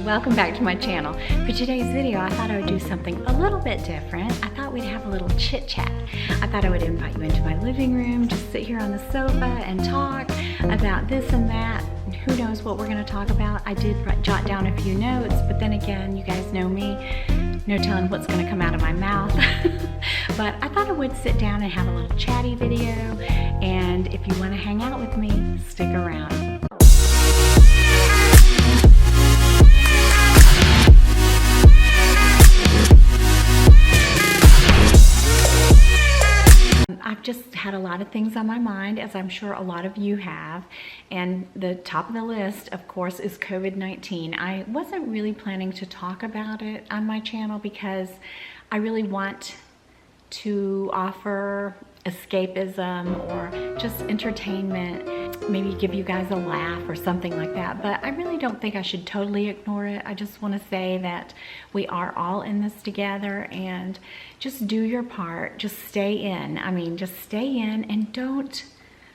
welcome back to my channel. For today's video, I thought I would do something a little bit different. I thought we'd have a little chit chat. I thought I would invite you into my living room, just sit here on the sofa and talk about this and that. Who knows what we're gonna talk about. I did jot down a few notes, but then again, you guys know me, no telling what's gonna come out of my mouth. But I thought I would sit down and have a little chatty video, and if you wanna hang out with me, stick around. I've just had a lot of things on my mind, as I'm sure a lot of you have, and the top of the list, of course, is COVID-19. I wasn't really planning to talk about it on my channel because I really want to offer escapism or just entertainment, maybe give you guys a laugh or something like that, but I really don't think I should totally ignore it. I just want to say that we are all in this together, and just do your part. Just stay in. I mean, just stay in and don't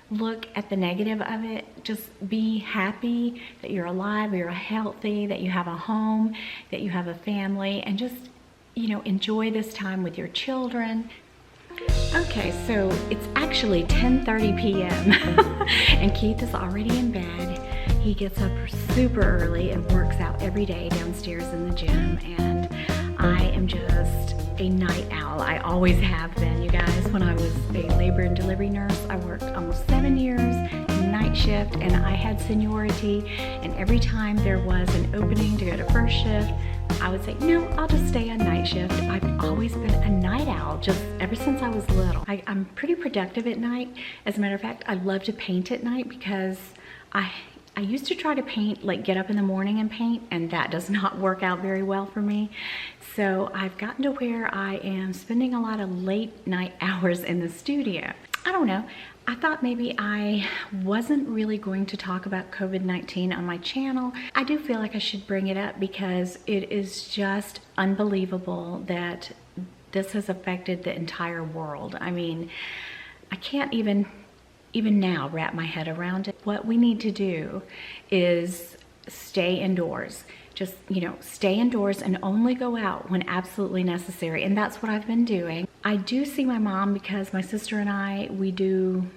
look at the negative of it. Just be happy that you're alive, you're healthy, that you have a home, that you have a family, and just, you know, enjoy this time with your children. Okay, so it's actually 10:30 p.m. and Keith is already in bed. He gets up super early and works out every day downstairs in the gym, and I am just a night owl. I always have been, you guys. When I was a labor and delivery nurse, I worked almost 7 years night shift, and I had seniority, and every time there was an opening to go to first shift, I would say, no, I'll just stay on night shift. I've always been a night owl, just ever since I was little. I'm pretty productive at night. As a matter of fact, I love to paint at night because I used to try to paint, like get up in the morning and paint, and that does not work out very well for me. So I've gotten to where I am spending a lot of late night hours in the studio. I don't know. I thought maybe I wasn't really going to talk about COVID-19 on my channel. I do feel like I should bring it up because it is just unbelievable that this has affected the entire world. I mean, I can't even now wrap my head around it. What we need to do is stay indoors. Just, you know, stay indoors and only go out when absolutely necessary. And that's what I've been doing. I do see my mom because my sister and I, we do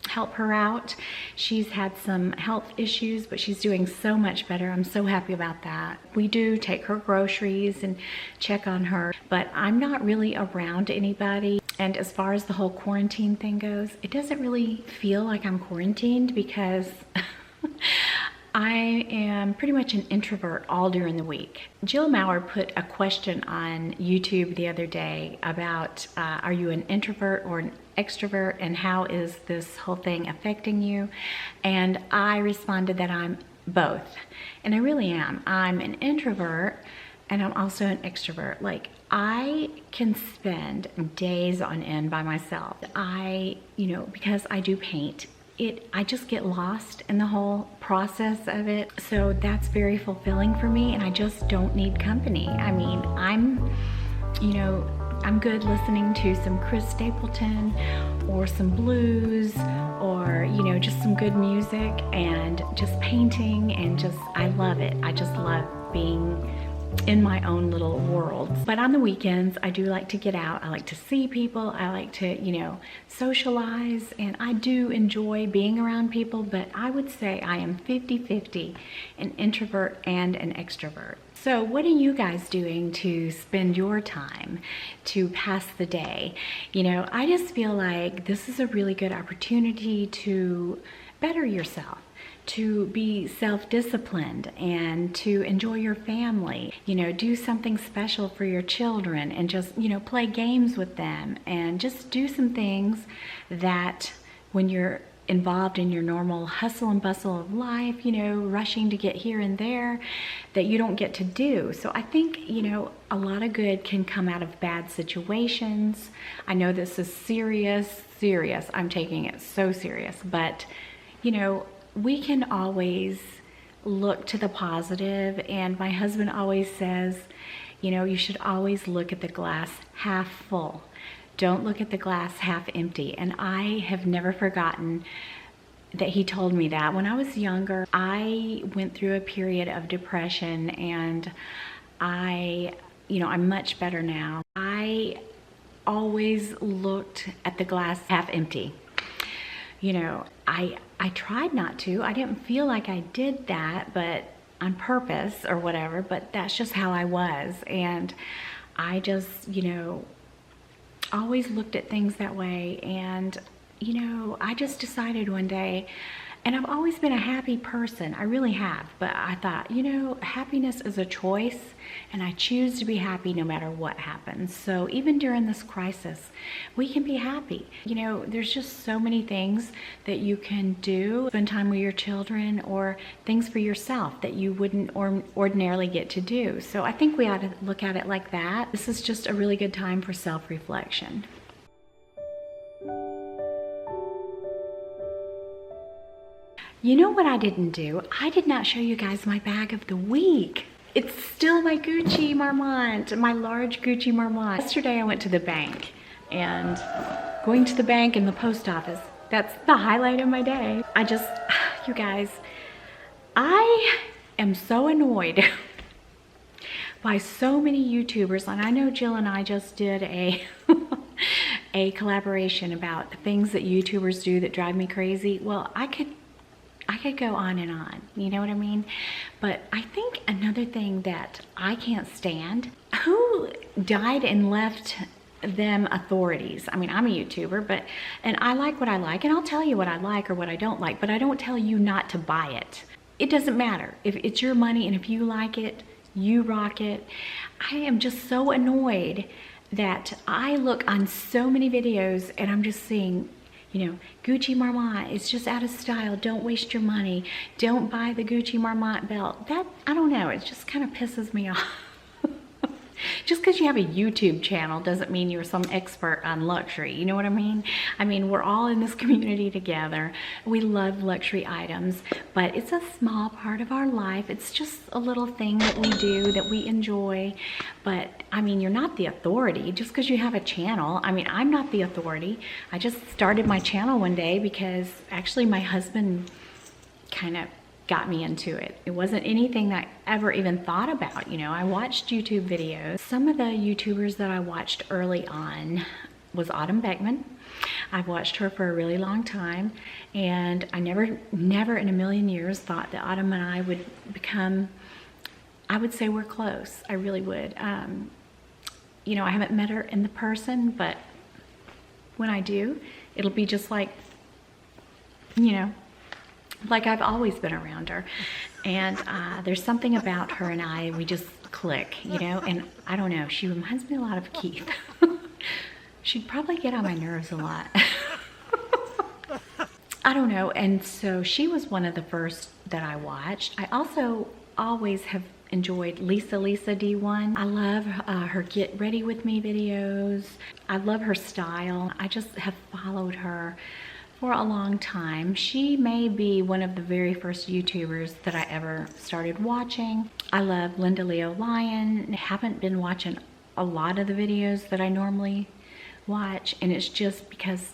help her out. She's had some health issues, but she's doing so much better. I'm so happy about that. We do take her groceries and check on her, but I'm not really around anybody. And as far as the whole quarantine thing goes, it doesn't really feel like I'm quarantined because I am pretty much an introvert all during the week. Jill Maurer put a question on YouTube the other day about are you an introvert or an extrovert, and how is this whole thing affecting you? And I responded that I'm both, and I really am. I'm an introvert and I'm also an extrovert. Like, I can spend days on end by myself. Because I do paint, I just get lost in the whole process of it. So that's very fulfilling for me, and I just don't need company. I mean, I'm good listening to some Chris Stapleton or some blues or, just some good music and just painting, and I love it. I just love being in my own little world. But on the weekends, I do like to get out. I like to see people. I like to, socialize, and I do enjoy being around people, but I would say I am 50-50, an introvert and an extrovert. So what are you guys doing to spend your time, to pass the day? I just feel like this is a really good opportunity to better yourself, to be self-disciplined, and to enjoy your family, do something special for your children, and just, play games with them, and just do some things that when you're involved in your normal hustle and bustle of life, rushing to get here and there, that you don't get to do. So I think, a lot of good can come out of bad situations. I know this is serious. I'm taking it so serious, but, we can always look to the positive, and my husband always says, you should always look at the glass half full. Don't look at the glass half empty. And I have never forgotten that he told me that. When I was younger, I went through a period of depression, and I'm much better now. I always looked at the glass half empty. I tried not to. I didn't feel like I did that, but on purpose or whatever, but that's just how I was. And I just, always looked at things that way. And, I just decided one day, and I've always been a happy person. I really have. But I thought, happiness is a choice, and I choose to be happy no matter what happens. So even during this crisis, we can be happy. There's just so many things that you can do. Spend time with your children, or things for yourself that you wouldn't ordinarily get to do. So I think we ought to look at it like that. This is just a really good time for self-reflection. You know what I didn't do? I did not show you guys my bag of the week. It's still my Gucci Marmont, my large Gucci Marmont. Yesterday I went to the bank, and going to the bank and the post office, that's the highlight of my day. You guys, I am so annoyed by so many YouTubers, and I know Jill and I just did a collaboration about the things that YouTubers do that drive me crazy. Well, I could go on and on, you know what I mean? But I think another thing that I can't stand, who died and left them authorities? I mean, I'm a YouTuber, and I like what I like, and I'll tell you what I like or what I don't like, but I don't tell you not to buy it. It doesn't matter. If it's your money, and if you like it, you rock it. I am just so annoyed that I look on so many videos and I'm just seeing, Gucci Marmont, it's just out of style. Don't waste your money. Don't buy the Gucci Marmont belt. That, I don't know, it just kind of pisses me off. Just because you have a YouTube channel doesn't mean you're some expert on luxury. You know what I mean? I mean, we're all in this community together. We love luxury items, but it's a small part of our life. It's just a little thing that we do, that we enjoy. But I mean, you're not the authority just because you have a channel. I mean, I'm not the authority. I just started my channel one day because actually my husband kind of got me into it. It wasn't anything that I ever even thought about. I watched YouTube videos. Some of the YouTubers that I watched early on was Autumn Beckman. I've watched her for a really long time, and I never in a million years thought that Autumn and I would become, I would say we're close. I really would. I haven't met her in the person, but when I do, it'll be just like, like I've always been around her. And there's something about her and I, we just click, and I don't know, she reminds me a lot of Keith. She'd probably get on my nerves a lot. I don't know, and so she was one of the first that I watched. I also always have enjoyed Lisa D1. I love her Get Ready With Me videos. I love her style. I just have followed her for a long time. She may be one of the very first YouTubers that I ever started watching. I love Linda Leo Lyon. I haven't been watching a lot of the videos that I normally watch, and it's just because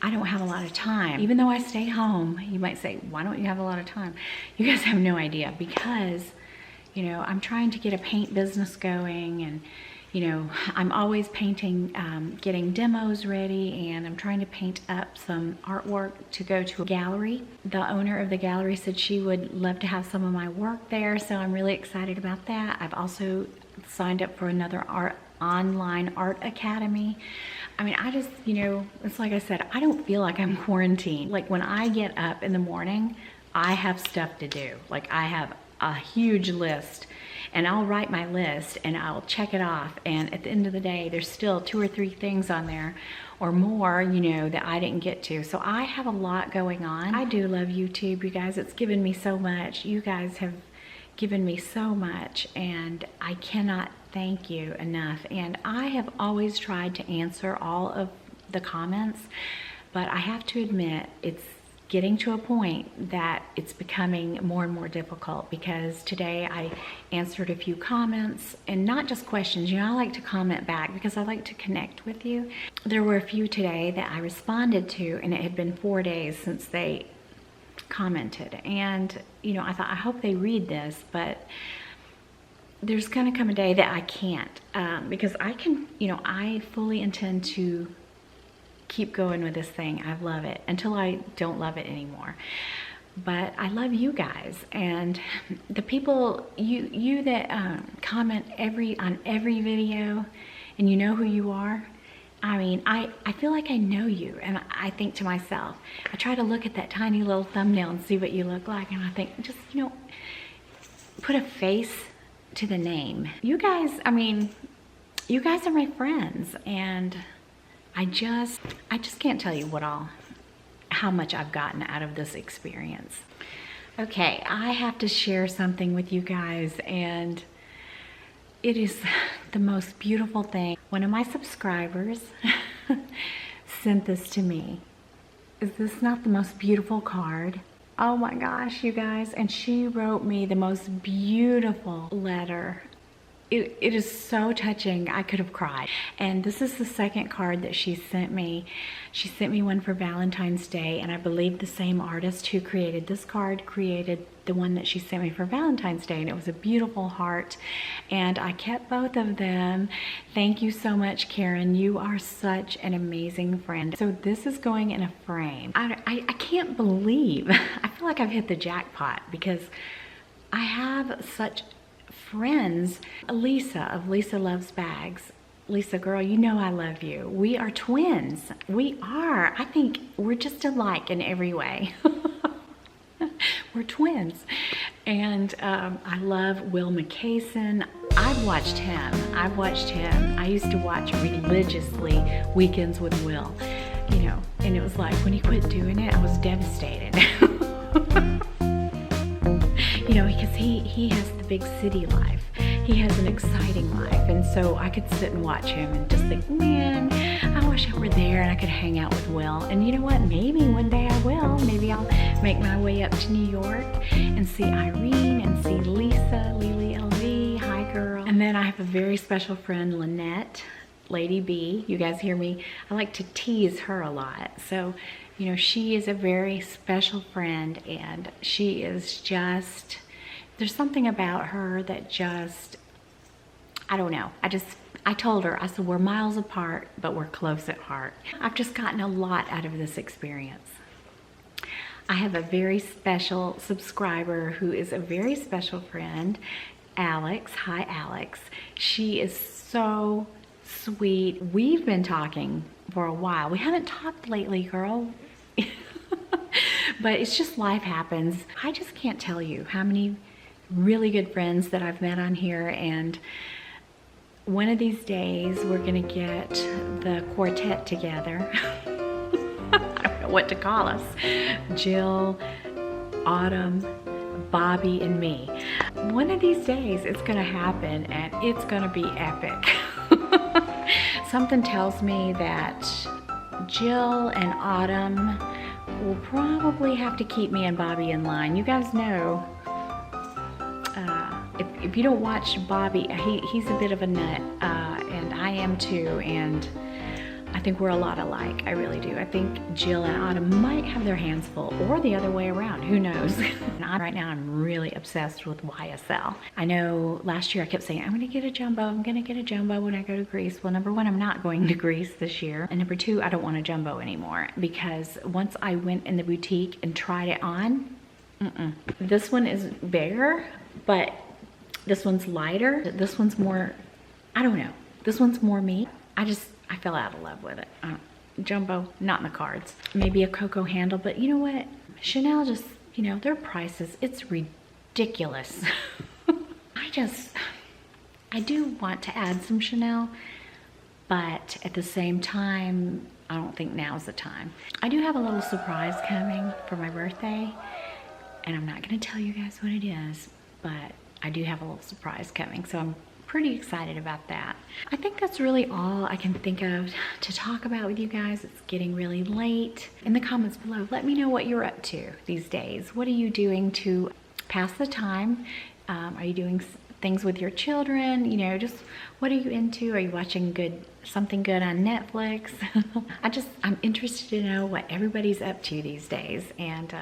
I don't have a lot of time. Even though I stay home, you might say, why don't you have a lot of time? You guys have no idea, because I'm trying to get a paint business going, and I'm always painting, getting demos ready, and I'm trying to paint up some artwork to go to a gallery. The owner of the gallery said she would love to have some of my work there, so I'm really excited about that. I've also signed up for another online art academy. I mean, I just, it's like I said, I don't feel like I'm quarantined. Like when I get up in the morning, I have stuff to do. Like I have a huge list, and I'll write my list and I'll check it off, and at the end of the day there's still 2 or 3 things on there or more that I didn't get to. So I have a lot going on. I do love YouTube, you guys. It's given me so much. You guys have given me so much, and I cannot thank you enough. And I have always tried to answer all of the comments, but I have to admit it's getting to a point that it's becoming more and more difficult, because today I answered a few comments, and not just questions. I like to comment back because I like to connect with you. There were a few today that I responded to, and it had been 4 days since they commented, and you know, I thought, I hope they read this, but there's gonna come a day that I can't, because I can, you know, I fully intend to keep going with this thing. I love it until I don't love it anymore. But I love you guys, and the people, you that comment on every video, and you know who you are. I mean, I feel like I know you, and I think to myself, I try to look at that tiny little thumbnail and see what you look like, and I think, just, you know, put a face to the name. You guys, I mean, you guys are my friends, and I just can't tell you how much I've gotten out of this experience. Okay, I have to share something with you guys, and it is the most beautiful thing. One of my subscribers sent this to me. Is this not the most beautiful card? Oh my gosh, you guys. And she wrote me the most beautiful letter. It is so touching. I could have cried. And this is the second card that she sent me. She sent me one for Valentine's Day, and I believe the same artist who created this card created the one that she sent me for Valentine's Day, and it was a beautiful heart, and I kept both of them. Thank you so much, Karen. You are such an amazing friend. So this is going in a frame. I can't believe, I feel like I've hit the jackpot, because I have such friends. Lisa of Lisa Loves Bags. Lisa, girl, you know I love you. We are twins. We are. I think we're just alike in every way. We're twins. And I love Will McCason. I've watched him. I used to watch religiously Weekends with Will, you know, and it was like when he quit doing it, I was devastated. You know, because he has the big city life. He has an exciting life, and so I could sit and watch him and just think, man, I wish I were there and I could hang out with Will. And you know what? Maybe one day I will. Maybe I'll make my way up to New York and see Irene and see Lisa, Lily LV. Hi, girl. And then I have a very special friend, Lynette, Lady B. You guys hear me? I like to tease her a lot. So, you know, she is a very special friend, and she is just, there's something about her that just, I don't know. I told her, I said, we're miles apart, but we're close at heart. I've just gotten a lot out of this experience. I have a very special subscriber who is a very special friend, Alex. Hi, Alex. She is so sweet. We've been talking for a while. We haven't talked lately, girl. But it's just, life happens. I just can't tell you how many really good friends that I've met on here, and one of these days we're gonna get the quartet together. I don't know what to call us. Jill, Autumn, Bobby, and me. One of these days it's gonna happen, and it's gonna be epic. Something tells me that Jill and Autumn will probably have to keep me and Bobby in line. You guys know, if you don't watch Bobby, he's a bit of a nut, and I am too, and I think we're a lot alike. I really do. I think Jill and Autumn might have their hands full, or the other way around. Who knows? Right now, I'm really obsessed with YSL. I know last year I kept saying, I'm going to get a jumbo. I'm going to get a jumbo when I go to Greece. Well, number one, I'm not going to Greece this year. And number two, I don't want a jumbo anymore, because once I went in the boutique and tried it on, this one is bigger, but this one's lighter. This one's more, I don't know. This one's more me. I fell out of love with it. Jumbo, not in the cards. Maybe a Coco handle, but you know what? Chanel just, you know, their prices, it's ridiculous. I do want to add some Chanel, but at the same time, I don't think now's the time. I do have a little surprise coming for my birthday, and I'm not gonna tell you guys what it is, but I do have a little surprise coming, so I'm pretty excited about that. I think that's really all I can think of to talk about with you guys. It's getting really late. In the comments below, let me know what you're up to these days. What are you doing to pass the time? Are you doing things with your children? You know, just what are you into? Are you watching something good on Netflix? I'm interested to know what everybody's up to these days, and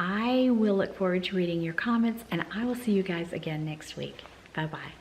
I will look forward to reading your comments, and I will see you guys again next week. Bye-bye.